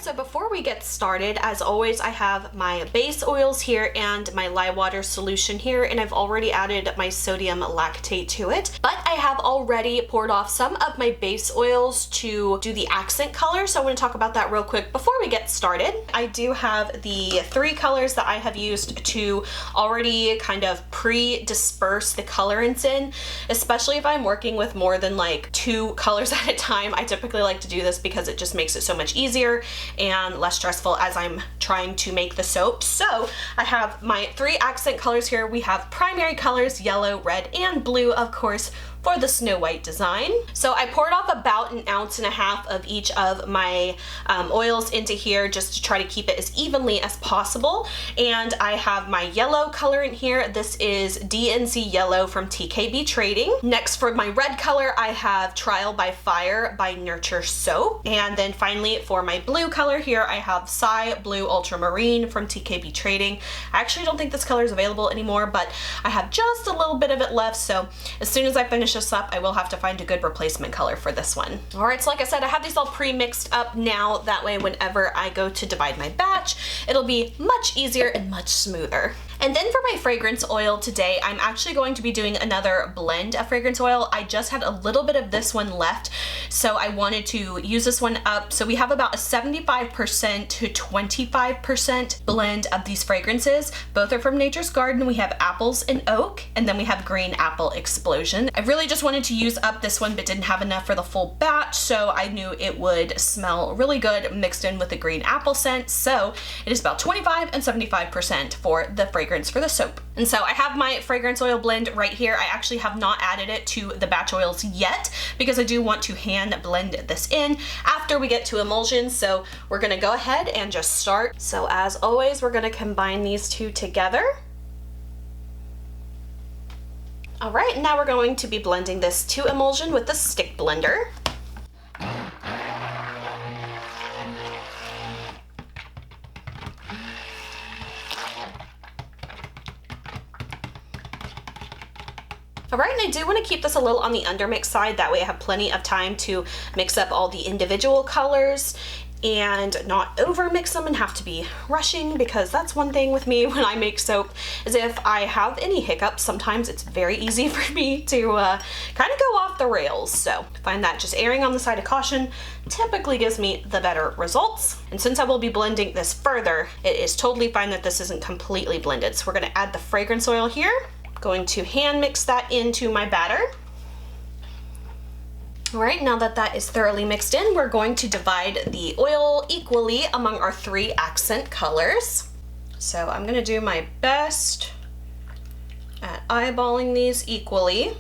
so before we get started, as always, I have my base oils here and my lye water solution here, and I've already added my sodium lactate to it. But I have already poured off some of my base oils to do the accent color, so I want to talk about that real quick before we get started. I do have the 3 colors that I have used to already kind of pre-disperse the colorants in, especially if I'm working with more than like 2 colors at a time. I typically like to do this because it just makes it so much easier and less stressful as I'm trying to make the soap. So I have my 3 accent colors here. We have primary colors, yellow, red, and blue, of course, for the Snow White design. So I poured off about 1.5 ounces of each of my oils into here just to try to keep it as evenly as possible. And I have my yellow color in here. This is DNC Yellow from TKB Trading. Next, for my red color, I have Trial by Fire by Nurture Soap. And then finally, for my blue color here, I have Psy Blue Ultramarine from TKB Trading. I actually don't think this color is available anymore, but I have just a little bit of it left. So as soon as I finish this up, I will have to find a good replacement color for this one. All right, so like I said, I have these all pre-mixed up now. That way, whenever I go to divide my batch, it'll be much easier and much smoother. And then for my fragrance oil today, I'm actually going to be doing another blend of fragrance oil. I just had a little bit of this one left, so I wanted to use this one up. So we have about a 75% to 25% blend of these fragrances. Both are from Nature's Garden. We have Apples and Oak, and then we have Green Apple Explosion. I really just wanted to use up this one, but didn't have enough for the full batch, so I knew it would smell really good mixed in with the green apple scent. So it is about 25 and 75% for the fragrance for the soap. And so I have my fragrance oil blend right here. I actually have not added it to the batch oils yet because I do want to hand blend this in after we get to emulsion. So we're gonna go ahead and just start. So as always, we're gonna combine these 2 together. All right, now we're going to be blending this to emulsion with the stick blender. All right, and I do want to keep this a little on the undermix side. That way I have plenty of time to mix up all the individual colors and not over mix them and have to be rushing, because that's one thing with me when I make soap, is if I have any hiccups, sometimes it's very easy for me to kind of go off the rails. So I find that just erring on the side of caution typically gives me the better results. And since I will be blending this further, it is totally fine that this isn't completely blended. So we're going to add the fragrance oil here. Going to hand mix that into my batter. All right, now that that is thoroughly mixed in, we're going to divide the oil equally among our 3 accent colors. So I'm gonna do my best at eyeballing these equally.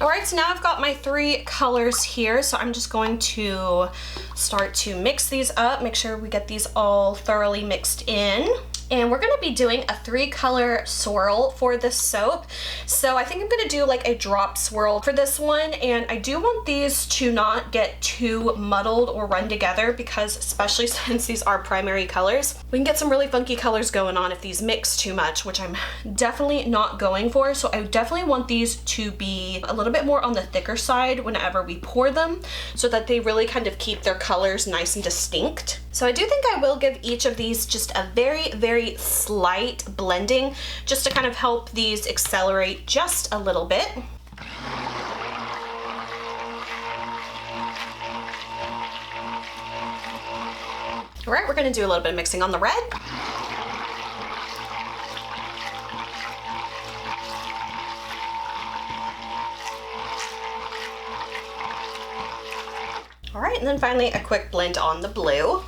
All right, so now I've got my 3 colors here, so I'm just going to start to mix these up, make sure we get these all thoroughly mixed in. And we're gonna be doing a 3-color swirl for this soap. So I think I'm gonna do like a drop swirl for this one, and I do want these to not get too muddled or run together, because especially since these are primary colors, we can get some really funky colors going on if these mix too much, which I'm definitely not going for. So I definitely want these to be a little bit more on the thicker side whenever we pour them, so that they really kind of keep their colors nice and distinct. So I do think I will give each of these just a very, very slight blending, just to kind of help these accelerate just a little bit. All right, we're gonna do a little bit of mixing on the red. All right, and then finally a quick blend on the blue.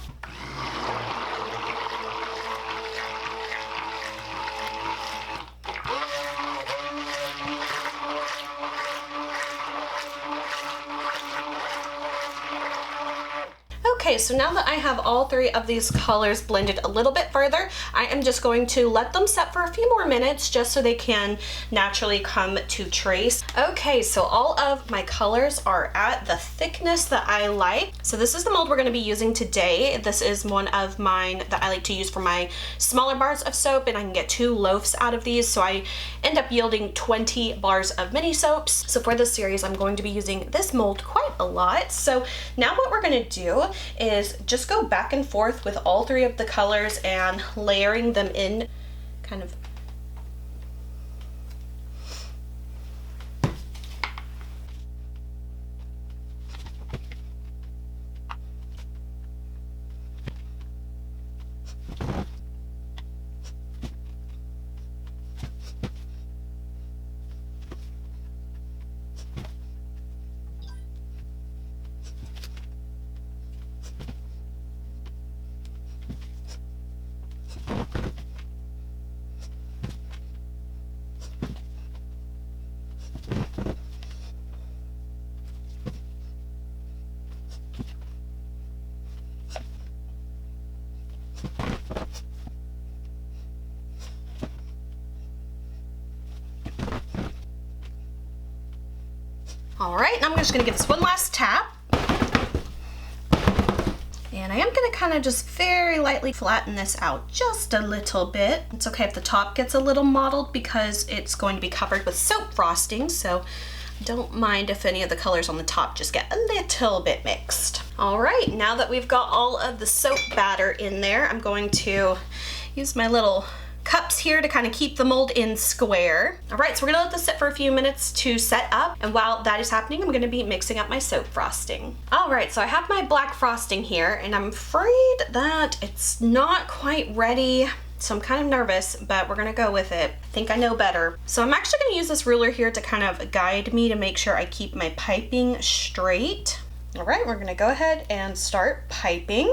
Okay, so now that I have all three of these colors blended a little bit further, I am just going to let them set for a few more minutes just so they can naturally come to trace. Okay, so all of my colors are at the thickness that I like. So this is the mold we're going to be using today. This is one of mine that I like to use for my smaller bars of soap, and I can get 2 loaves out of these, so I end up yielding 20 bars of mini soaps. So for this series, I'm going to be using this mold quite a lot. So now what we're going to do is just go back and forth with all three of the colors and layering them in kind of. All right, and I'm just gonna give this one last tap. And I am gonna kind of just very lightly flatten this out just a little bit. It's okay if the top gets a little mottled because it's going to be covered with soap frosting, so don't mind if any of the colors on the top just get a little bit mixed. All right, now that we've got all of the soap batter in there, I'm going to use my little cups here to kind of keep the mold in square. All right, so we're gonna let this sit for a few minutes to set up, and while that is happening, I'm gonna be mixing up my soap frosting. All right, so I have my black frosting here, and I'm afraid that it's not quite ready, so I'm kind of nervous, but we're gonna go with it. I think I know better. So I'm actually gonna use this ruler here to kind of guide me to make sure I keep my piping straight. All right, we're gonna go ahead and start piping.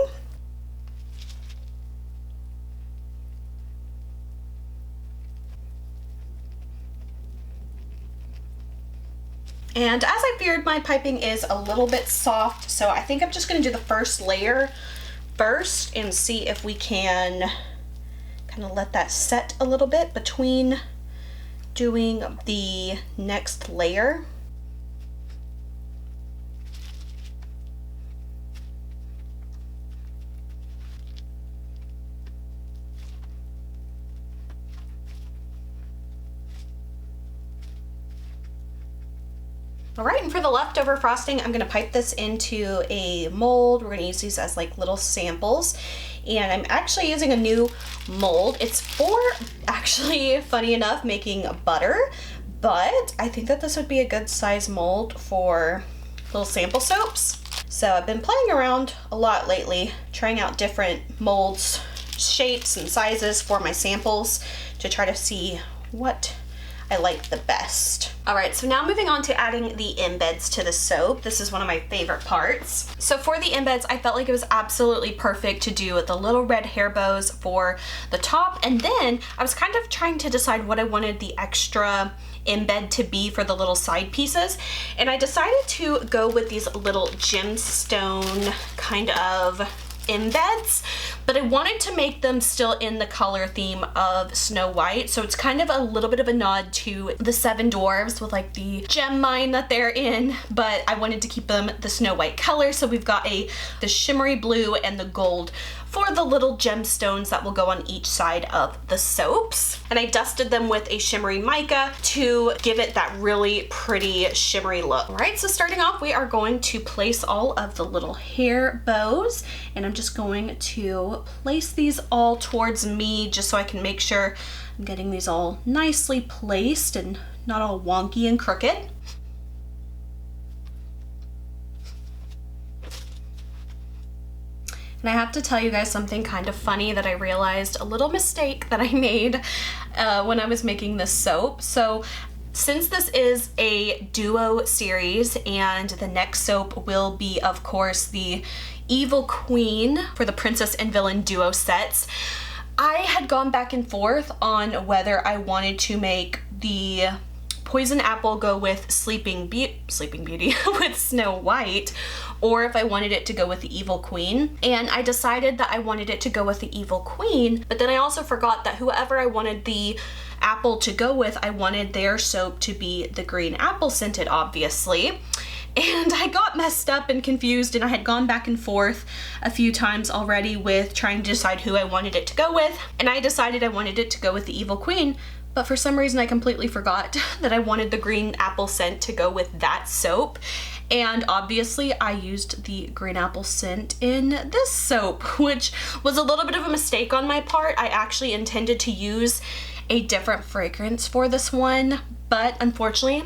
And as I feared, my piping is a little bit soft, so I think I'm just gonna do the first layer first and see if we can kind of let that set a little bit between doing the next layer. All right, and for the leftover frosting, I'm gonna pipe this into a mold. We're gonna use these as like little samples. And I'm actually using a new mold. It's for, actually, funny enough, making butter, but I think that this would be a good size mold for little sample soaps. So I've been playing around a lot lately, trying out different molds, shapes and sizes for my samples to try to see what I like the best. All right, so now moving on to adding the embeds to the soap. This is one of my favorite parts. So for the embeds, I felt like it was absolutely perfect to do the little red hair bows for the top, and then I was kind of trying to decide what I wanted the extra embed to be for the little side pieces, and I decided to go with these little gemstone kind of embeds, but I wanted to make them still in the color theme of Snow White, so it's kind of a little bit of a nod to the Seven Dwarves with like the gem mine that they're in, but I wanted to keep them the Snow White color, so we've got the shimmery blue and the gold for the little gemstones that will go on each side of the soaps. And I dusted them with a shimmery mica to give it that really pretty shimmery look. All right, so starting off, we are going to place all of the little hair bows, and I'm just going to place these all towards me just so I can make sure I'm getting these all nicely placed and not all wonky and crooked. And I have to tell you guys something kind of funny that I realized, a little mistake that I made when I was making this soap. So since this is a duo series and the next soap will be, of course, the Evil Queen for the Princess and Villain duo sets, I had gone back and forth on whether I wanted to make the Poison Apple go with Sleeping Beauty with Snow White, or if I wanted it to go with the Evil Queen. And I decided that I wanted it to go with the Evil Queen, but then I also forgot that whoever I wanted the apple to go with, I wanted their soap to be the green apple scented, obviously. And I got messed up and confused, and I had gone back and forth a few times already with trying to decide who I wanted it to go with. And I decided I wanted it to go with the Evil Queen, but for some reason I completely forgot that I wanted the green apple scent to go with that soap. And obviously I used the green apple scent in this soap, which was a little bit of a mistake on my part. I actually intended to use a different fragrance for this one, but unfortunately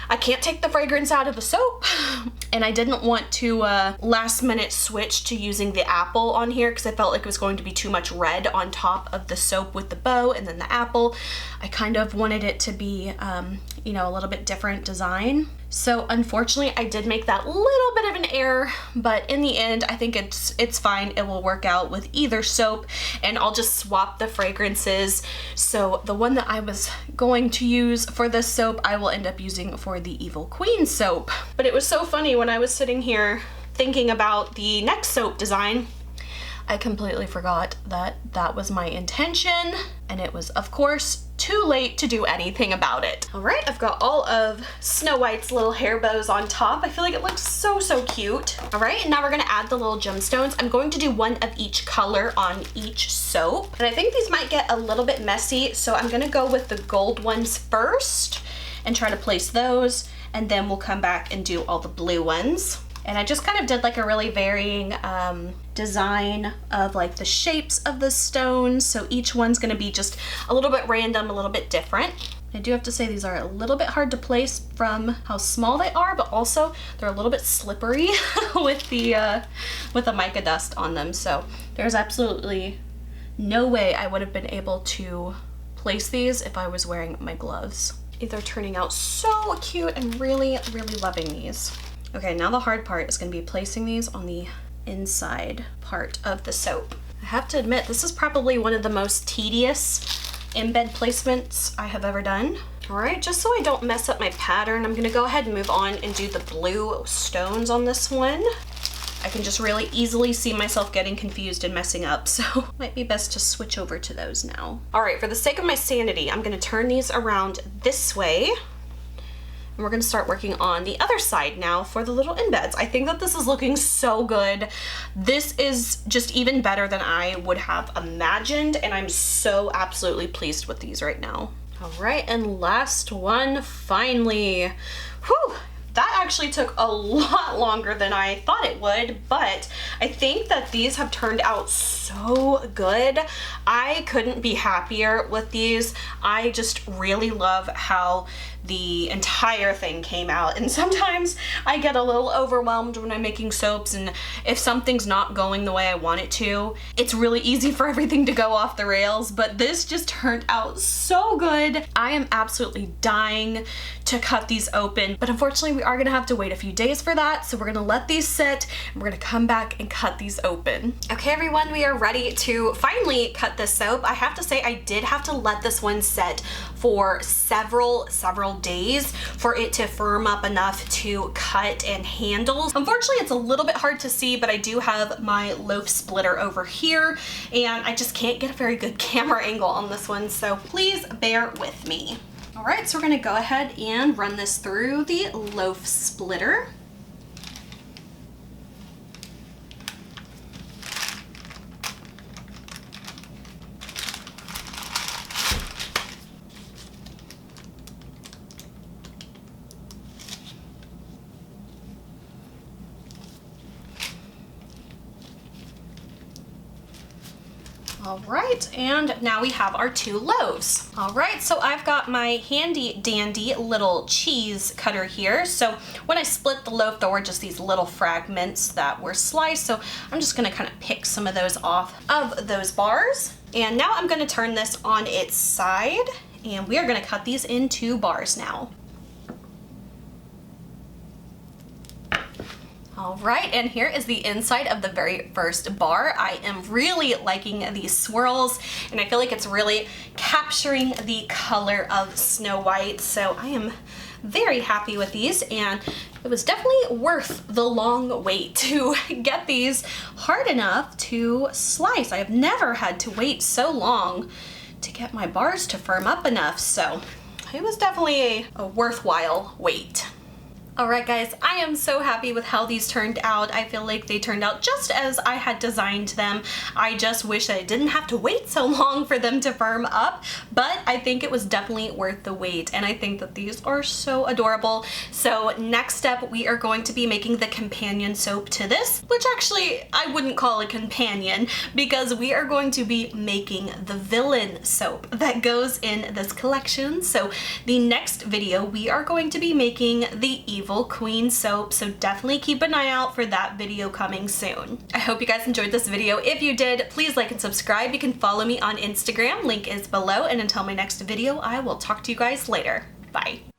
I can't take the fragrance out of the soap, and I didn't want to last minute switch to using the apple on here because I felt like it was going to be too much red on top of the soap with the bow and then the apple. I kind of wanted it to be, you know, a little bit different design. So unfortunately I did make that little bit of an error, but in the end I think it's fine. It will work out with either soap, and I'll just swap the fragrances. So the one that I was going to use for this soap I will end up using for the Evil Queen soap. But it was so funny when I was sitting here thinking about the next soap design, I completely forgot that that was my intention, and it was of course too late to do anything about it. All right, I've got all of Snow White's little hair bows on top. I feel like it looks so cute. All right, and now we're gonna add the little gemstones. I'm going to do one of each color on each soap, and I think these might get a little bit messy, so I'm gonna go with the gold ones first and try to place those, and then we'll come back and do all the blue ones. And I just kind of did like a really varying design of like the shapes of the stones. So each one's gonna be just a little bit random, a little bit different. I do have to say these are a little bit hard to place from how small they are, but also they're a little bit slippery with the mica dust on them. So there's absolutely no way I would have been able to place these if I was wearing my gloves. They're turning out so cute. I'm really loving these. Okay, now the hard part is going to be placing these on the inside part of the soap. I have to admit, this is probably one of the most tedious embed placements I have ever done. All right, just so I don't mess up my pattern, I'm going to go ahead and move on and do the blue stones on this one. I can just really easily see myself getting confused and messing up, so might be best to switch over to those now. All right, for the sake of my sanity, I'm going to turn these around this way. And we're gonna start working on the other side now for the little embeds. I think that this is looking so good. This is just even better than I would have imagined, and I'm so absolutely pleased with these right now. All right, and last one, finally. Whew, that actually took a lot longer than I thought it would, but I think that these have turned out so good. I couldn't be happier with these. I just really love how the entire thing came out, and sometimes I get a little overwhelmed when I'm making soaps, and if something's not going the way I want it to, it's really easy for everything to go off the rails, but this just turned out so good. I am absolutely dying to cut these open, but unfortunately we are gonna have to wait a few days for that, so we're gonna let these sit and we're gonna come back and cut these open. Okay everyone, we are ready to finally cut this soap. I have to say I did have to let this one set for several days for it to firm up enough to cut and handle. Unfortunately, it's a little bit hard to see, but I do have my loaf splitter over here, and I just can't get a very good camera angle on this one, so please bear with me. All right, so we're gonna go ahead and run this through the loaf splitter. All right, and now we have our two loaves. All right, so I've got my handy dandy little cheese cutter here. So when I split the loaf, there were just these little fragments that were sliced. So I'm just gonna kind of pick some of those off of those bars. And now I'm gonna turn this on its side, and we are gonna cut these in 2 bars now. All right, and here is the inside of the very first bar. I am really liking these swirls, and I feel like it's really capturing the color of Snow White, so I am very happy with these, and it was definitely worth the long wait to get these hard enough to slice. I have never had to wait so long to get my bars to firm up enough, so it was definitely a worthwhile wait. Alright guys, I am so happy with how these turned out. I feel like they turned out just as I had designed them. I just wish I didn't have to wait so long for them to firm up, but I think it was definitely worth the wait, and I think that these are so adorable. So next up, we are going to be making the companion soap to this, which actually I wouldn't call a companion, because we are going to be making the villain soap that goes in this collection. So the next video, we are going to be making the Evil Queen soap, so definitely keep an eye out for that video coming soon. I hope you guys enjoyed this video. If you did, please like and subscribe. You can follow me on Instagram, link is below, and until my next video, I will talk to you guys later. Bye.